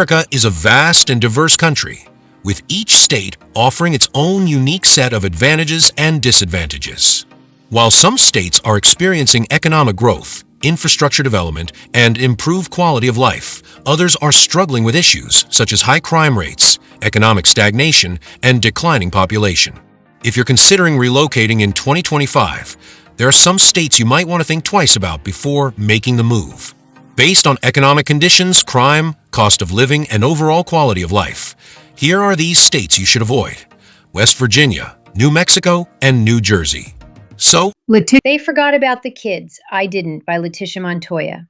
America is a vast and diverse country, with each state offering its own unique set of advantages and disadvantages. While some states are experiencing economic growth, infrastructure development, and improved quality of life, others are struggling with issues such as high crime rates, economic stagnation, and declining population. If you're considering relocating in 2025, there are some states you might want to think twice about before making the move. Based on economic conditions, crime, cost of living, and overall quality of life, here are these states you should avoid: West Virginia, New Mexico, and New Jersey. So, They Forgot About the Kids, I Didn't by Letitia Montoya.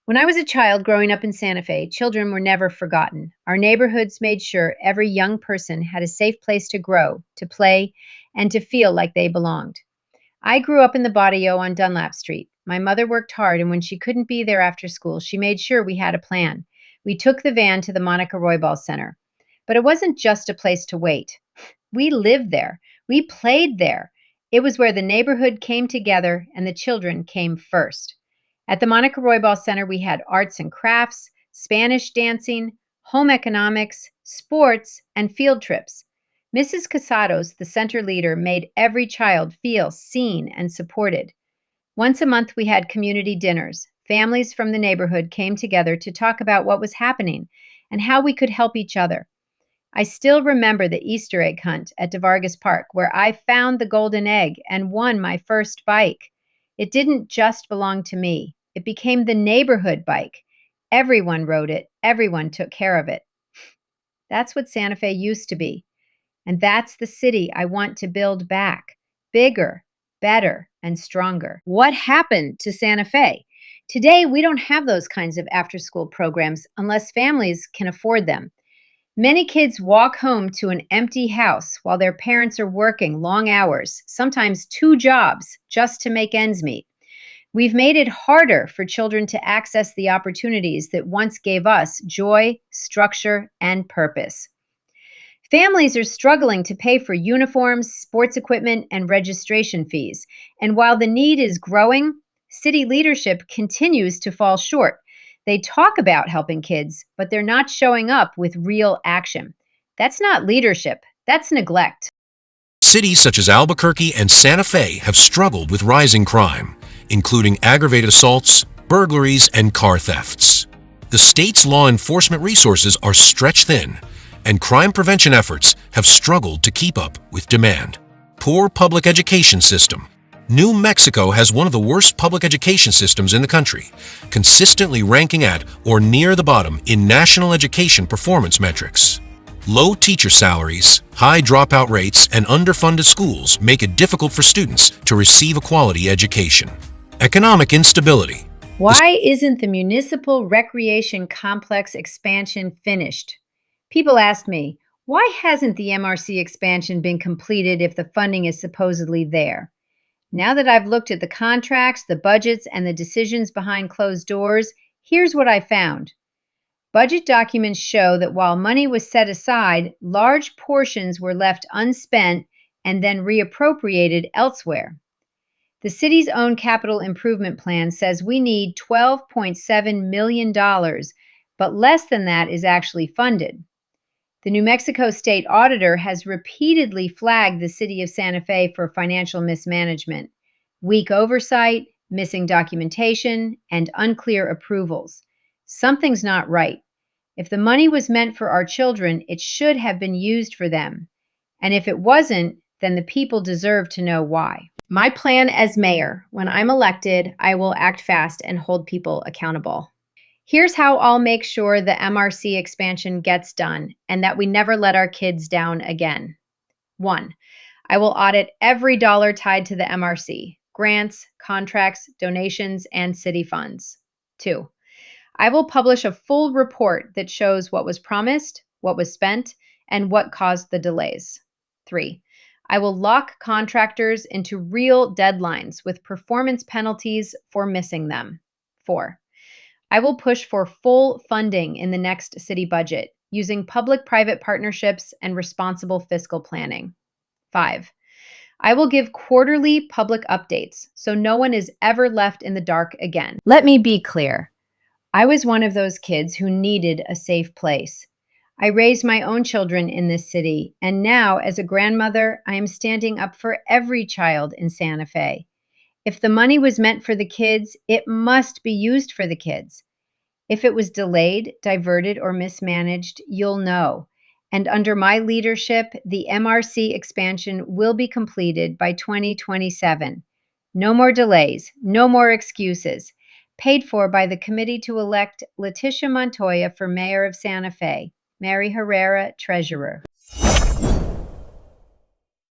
When I was a child growing up in Santa Fe, children were never forgotten. Our neighborhoods made sure every young person had a safe place to grow, to play, and to feel like they belonged. I grew up in the barrio on Dunlap Street. My mother worked hard, and when she couldn't be there after school, she made sure we had a plan. We took the van to the Monica Roybal Center. But it wasn't just a place to wait. We lived there. We played there. It was where the neighborhood came together and the children came first. At the Monica Roybal Center, we had arts and crafts, Spanish dancing, home economics, sports, and field trips. Mrs. Casados, the center leader, made every child feel seen and supported. Once a month, we had community dinners. Families from the neighborhood came together to talk about what was happening and how we could help each other. I still remember the Easter egg hunt at DeVargas Park, where I found the golden egg and won my first bike. It didn't just belong to me. It became the neighborhood bike. Everyone rode it. Everyone took care of it. That's what Santa Fe used to be. And that's the city I want to build back. Bigger, better, and stronger. What happened to Santa Fe? Today, we don't have those kinds of after-school programs unless families can afford them. Many kids walk home to an empty house while their parents are working long hours, sometimes 2 jobs, just to make ends meet. We've made it harder for children to access the opportunities that once gave us joy, structure, and purpose. Families are struggling to pay for uniforms, sports equipment, and registration fees. And while the need is growing, city leadership continues to fall short. They talk about helping kids, but they're not showing up with real action. That's not leadership, that's neglect. cities such as Albuquerque and Santa Fe have struggled with rising crime, including aggravated assaults, burglaries, and car thefts. The state's law enforcement resources are stretched thin, and crime prevention efforts have struggled to keep up with demand. Poor public education system. New Mexico has one of the worst public education systems in the country, consistently ranking at or near the bottom in national education performance metrics. Low teacher salaries, high dropout rates, and underfunded schools make it difficult for students to receive a quality education. Economic instability. Why isn't the municipal recreation complex expansion finished? People ask me, why hasn't the MRC expansion been completed if the funding is supposedly there? Now that I've looked at the contracts, the budgets, and the decisions behind closed doors, here's what I found. Budget documents show that while money was set aside, large portions were left unspent and then reappropriated elsewhere. The city's own capital improvement plan says we need $12.7 million, but less than that is actually funded. The New Mexico State Auditor has repeatedly flagged the city of Santa Fe for financial mismanagement, weak oversight, missing documentation, and unclear approvals. Something's not right. If the money was meant for our children, it should have been used for them. And if it wasn't, then the people deserve to know why. My plan as mayor: when I'm elected, I will act fast and hold people accountable. Here's how I'll make sure the MRC expansion gets done and that we never let our kids down again. 1. I will audit every dollar tied to the MRC: grants, contracts, donations, and city funds. 2. I will publish a full report that shows what was promised, what was spent, and what caused the delays. 3. I will lock contractors into real deadlines with performance penalties for missing them. 4. I will push for full funding in the next city budget using public-private partnerships and responsible fiscal planning. 5. I will give quarterly public updates so no one is ever left in the dark again. Let me be clear. I was one of those kids who needed a safe place. I raised my own children in this city, and now, as a grandmother, I am standing up for every child in Santa Fe. If the money was meant for the kids, it must be used for the kids. If it was delayed, diverted, or mismanaged, you'll know. And under my leadership, the MRC expansion will be completed by 2027. No more delays, no more excuses. Paid for by the committee to elect Letitia Montoya for mayor of Santa Fe. Mary Herrera, treasurer.